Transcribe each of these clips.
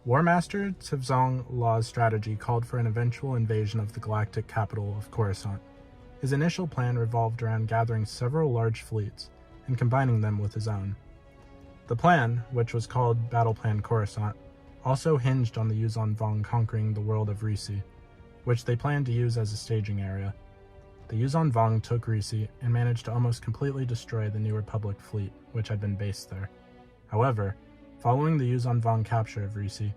War Master Tsivzong Law's strategy called for an eventual invasion of the galactic capital of Coruscant. His initial plan revolved around gathering several large fleets and combining them with his own. The plan, which was called Battle Plan Coruscant, also hinged on the YUUZAHN VONG conquering the world of Risi, which they planned to use as a staging area. The YUUZAHN VONG took Risi and managed to almost completely destroy the New Republic fleet, which had been based there. However, following the YUUZAHN VONG capture of Risi,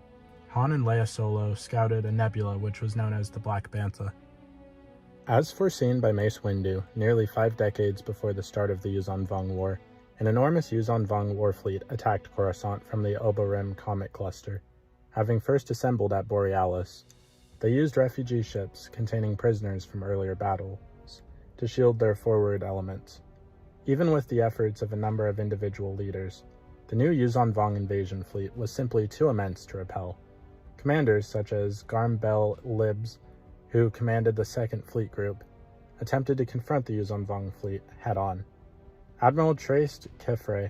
Han and Leia Solo scouted a nebula which was known as the Black Bantha. As foreseen by Mace Windu, nearly 5 decades before the start of the YUUZAHN VONG War, an enormous YUUZAHN VONG war fleet attacked Coruscant from the Oba-Rim comet cluster. Having first assembled at Borealis, they used refugee ships containing prisoners from earlier battles to shield their forward elements. Even with the efforts of a number of individual leaders, the new YUUZAHN VONG invasion fleet was simply too immense to repel. Commanders such as Garm Bel Libs, who commanded the 2nd Fleet Group, attempted to confront the YUUZAHN VONG fleet head-on. Admiral Trace Kefre,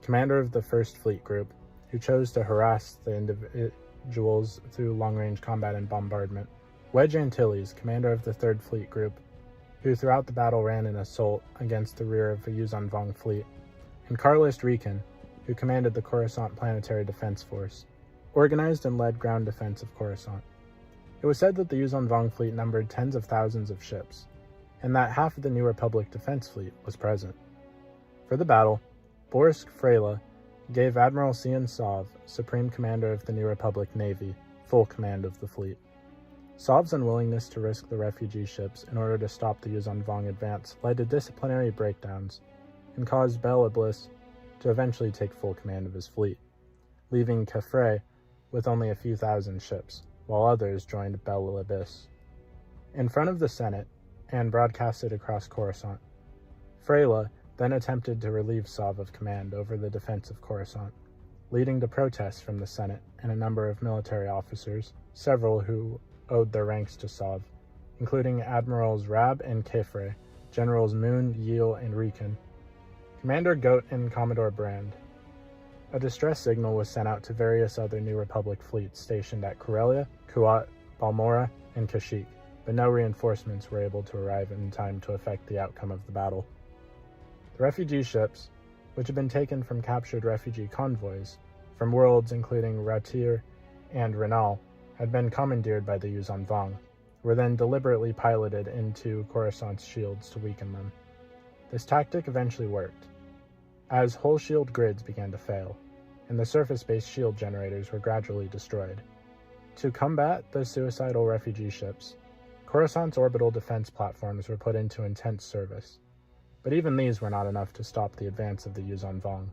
commander of the 1st Fleet Group, who chose to harass the individuals through long-range combat and bombardment. Wedge Antilles, commander of the 3rd Fleet Group, who throughout the battle ran an assault against the rear of the YUUZAHN VONG fleet. And Carlist Riken, who commanded the Coruscant Planetary Defense Force, organized and led ground defense of Coruscant. It was said that the YUUZAHN VONG fleet numbered tens of thousands of ships, and that half of the New Republic defense fleet was present. For the battle, Borsk Freyla gave Admiral Sian Sov, Supreme Commander of the New Republic Navy, full command of the fleet. Sov's unwillingness to risk the refugee ships in order to stop the YUUZAHN VONG advance led to disciplinary breakdowns and caused Bel Iblis to eventually take full command of his fleet, leaving Kefre with only a few thousand ships, while others joined Bel Iblis. In front of the Senate, and broadcasted across Coruscant, Freyla then attempted to relieve Sov of command over the defense of Coruscant, leading to protests from the Senate and a number of military officers, several who owed their ranks to Sov, including Admirals Rab and Kefre, Generals Moon, Yeel, and Riken, Commander Goat, and Commodore Brand. A distress signal was sent out to various other New Republic fleets stationed at Corellia, Kuat, Balmora, and Kashyyyk, but no reinforcements were able to arrive in time to affect the outcome of the battle. The refugee ships, which had been taken from captured refugee convoys from worlds including Ratir and Renal, had been commandeered by the YUUZAHN VONG, were then deliberately piloted into Coruscant's shields to weaken them. This tactic eventually worked, as whole shield grids began to fail, and the surface-based shield generators were gradually destroyed. To combat the suicidal refugee ships, Coruscant's orbital defense platforms were put into intense service, but even these were not enough to stop the advance of the YUUZAHN VONG.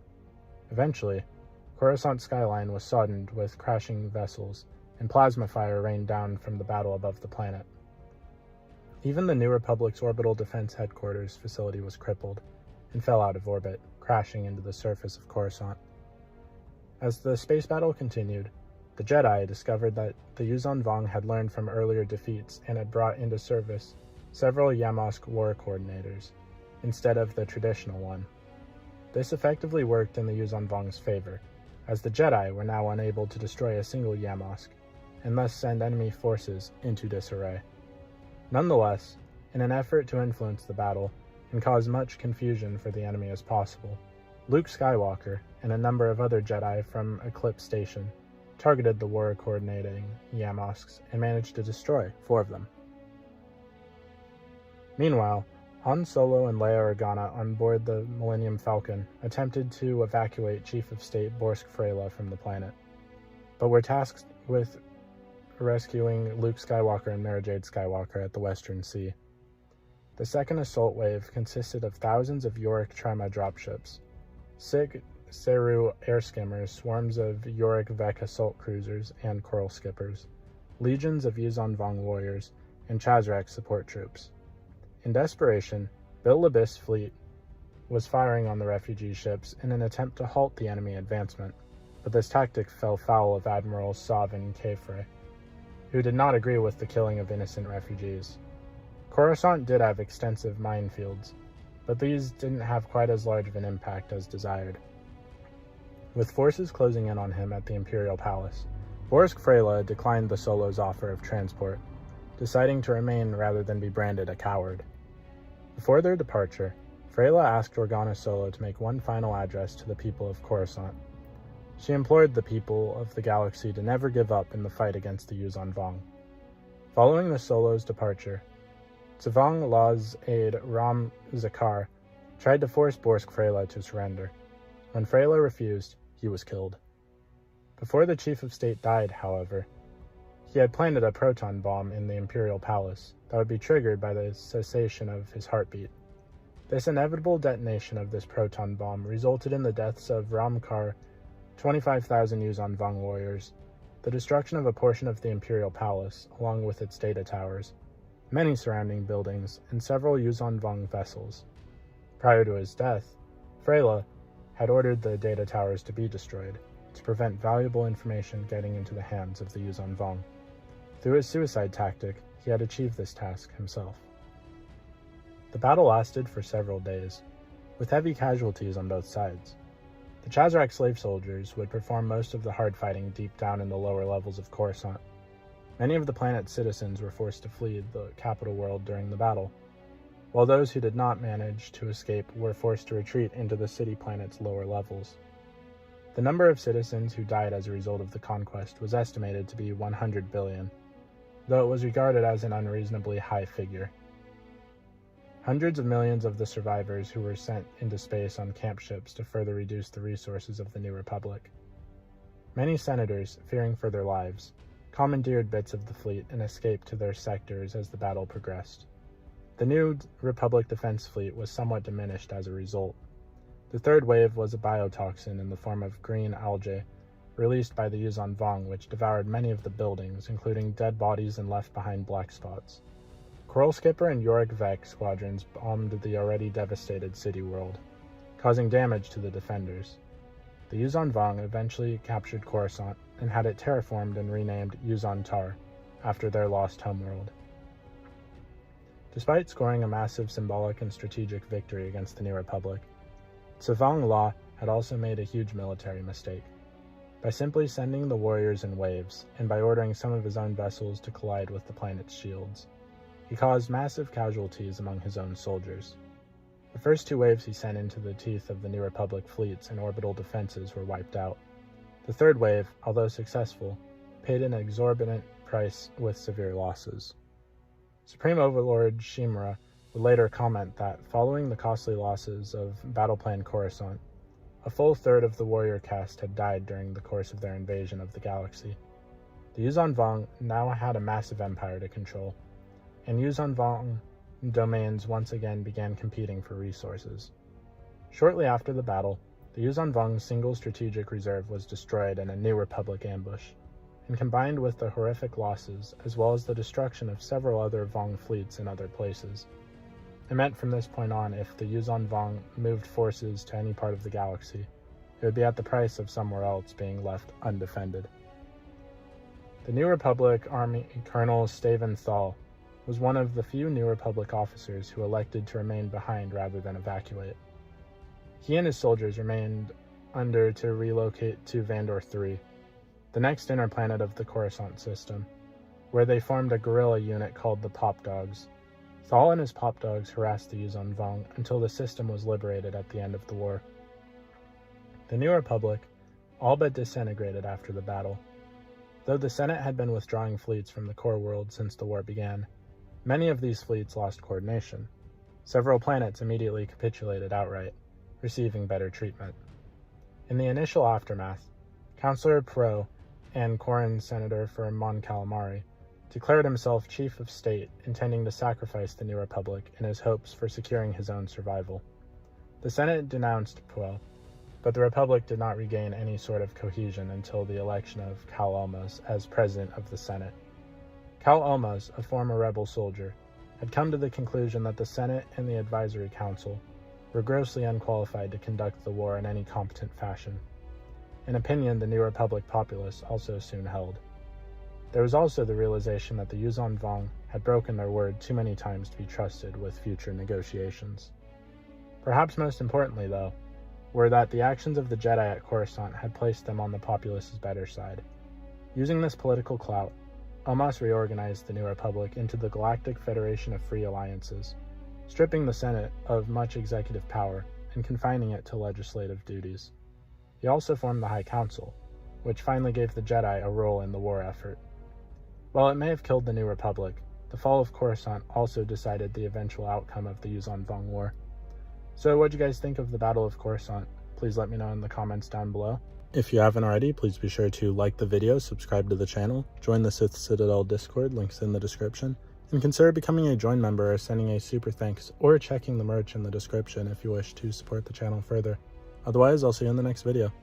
Eventually, Coruscant's skyline was soddened with crashing vessels, and plasma fire rained down from the battle above the planet. Even the New Republic's orbital defense headquarters facility was crippled and fell out of orbit, crashing into the surface of Coruscant. As the space battle continued, the Jedi discovered that the YUUZAHN VONG had learned from earlier defeats and had brought into service several Yamosk war coordinators, instead of the traditional one. This effectively worked in the YUUZAHN VONG's favor, as the Jedi were now unable to destroy a single Yamosk, and thus send enemy forces into disarray. Nonetheless, in an effort to influence the battle and cause much confusion for the enemy as possible, Luke Skywalker and a number of other Jedi from Eclipse Station targeted the war-coordinating Yamosks and managed to destroy 4 of them. Meanwhile, Han Solo and Leia Organa on board the Millennium Falcon attempted to evacuate Chief of State Borsk Freyla from the planet, but were tasked with rescuing Luke Skywalker and Mara Jade Skywalker at the Western Sea. The second assault wave consisted of thousands of Yorick Trima dropships, Sig Seru air skimmers, swarms of Yorick Vec assault cruisers and coral skippers, legions of YUUZAHN VONG warriors, and Chazrak support troops. In desperation, Bil Libis' fleet was firing on the refugee ships in an attempt to halt the enemy advancement, but this tactic fell foul of Admirals Sov and Kefre, who did not agree with the killing of innocent refugees. Coruscant did have extensive minefields, but these didn't have quite as large of an impact as desired. With forces closing in on him at the Imperial Palace, Borsk Freyla declined the Solo's offer of transport, deciding to remain rather than be branded a coward. Before their departure, Freyla asked Organa Solo to make one final address to the people of Coruscant. She implored the people of the galaxy to never give up in the fight against the YUUZAHN VONG. Following the Solo's departure, Tsavong Law's aide Ram Zakar tried to force Borsk Freyla to surrender. When Freyla refused, he was killed. Before the Chief of State died, however, he had planted a proton bomb in the Imperial Palace that would be triggered by the cessation of his heartbeat. This inevitable detonation of this proton bomb resulted in the deaths of Ramkar, 25,000 YUUZAHN VONG warriors, the destruction of a portion of the Imperial Palace, along with its data towers, many surrounding buildings, and several YUUZAHN VONG vessels. Prior to his death, Freyla had ordered the data towers to be destroyed, to prevent valuable information getting into the hands of the YUUZAHN VONG. Through his suicide tactic, he had achieved this task himself. The battle lasted for several days, with heavy casualties on both sides. The Chazrak slave soldiers would perform most of the hard fighting deep down in the lower levels of Coruscant. Many of the planet's citizens were forced to flee the capital world during the battle, while those who did not manage to escape were forced to retreat into the city planet's lower levels. The number of citizens who died as a result of the conquest was estimated to be 100 billion, though it was regarded as an unreasonably high figure. Hundreds of millions of the survivors who were sent into space on camp ships to further reduce the resources of the New Republic. Many senators, fearing for their lives, commandeered bits of the fleet and escaped to their sectors as the battle progressed. The New Republic Defense Fleet was somewhat diminished as a result. The third wave was a biotoxin in the form of green algae, released by the YUUZAHN VONG, which devoured many of the buildings, including dead bodies and left behind black spots. Carole Skipper and Yorick Vec squadrons bombed the already devastated city world, causing damage to the defenders. The YUUZAHN VONG eventually captured Coruscant and had it terraformed and renamed YUUZAHN Tar, after their lost homeworld. Despite scoring a massive symbolic and strategic victory against the New Republic, Tsavong Law had also made a huge military mistake. By simply sending the warriors in waves, and by ordering some of his own vessels to collide with the planet's shields, he caused massive casualties among his own soldiers. The first two waves he sent into the teeth of the New Republic fleets and orbital defenses were wiped out. The third wave, although successful, paid an exorbitant price with severe losses. Supreme Overlord Shimura would later comment that, following the costly losses of Battle Plan Coruscant, a full third of the warrior caste had died during the course of their invasion of the galaxy. The YUUZAHN VONG now had a massive empire to control, and YUUZAHN VONG domains once again began competing for resources. Shortly after the battle, the YUUZAHN VONG's single strategic reserve was destroyed in a New Republic ambush, and combined with the horrific losses, as well as the destruction of several other VONG fleets in other places, it meant from this point on, if the YUUZAHN VONG moved forces to any part of the galaxy, it would be at the price of somewhere else being left undefended. The New Republic Army Colonel Staven Thal was one of the few New Republic officers who elected to remain behind rather than evacuate. He and his soldiers remained under to relocate to Vandor 3, the next inner planet of the Coruscant system, where they formed a guerrilla unit called the Pop Dogs. Thal and his Pop Dogs harassed the YUUZAHN VONG until the system was liberated at the end of the war. The New Republic all but disintegrated after the battle. Though the Senate had been withdrawing fleets from the core world since the war began, many of these fleets lost coordination. Several planets immediately capitulated outright, receiving better treatment. In the initial aftermath, Councillor Pro and Corran Senator for Mon Calamari declared himself Chief of State, intending to sacrifice the New Republic in his hopes for securing his own survival. The Senate denounced Pro, but the Republic did not regain any sort of cohesion until the election of Cal Almas as President of the Senate. Cal Almas, a former rebel soldier, had come to the conclusion that the Senate and the Advisory Council were grossly unqualified to conduct the war in any competent fashion, an opinion the New Republic populace also soon held. There was also the realization that the YUUZAHN VONG had broken their word too many times to be trusted with future negotiations. Perhaps most importantly, though, were that the actions of the Jedi at Coruscant had placed them on the populace's better side. Using this political clout, Omos reorganized the New Republic into the Galactic Federation of Free Alliances, stripping the Senate of much executive power and confining it to legislative duties. He also formed the High Council, which finally gave the Jedi a role in the war effort. While it may have killed the New Republic, the fall of Coruscant also decided the eventual outcome of the YUUZAHN VONG War. So what do you guys think of the Battle of Coruscant? Please let me know in the comments down below. If you haven't already, please be sure to like the video, subscribe to the channel, join the Sith Citadel Discord, links in the description, and consider becoming a join member or sending a super thanks or checking the merch in the description if you wish to support the channel further. Otherwise, I'll see you in the next video.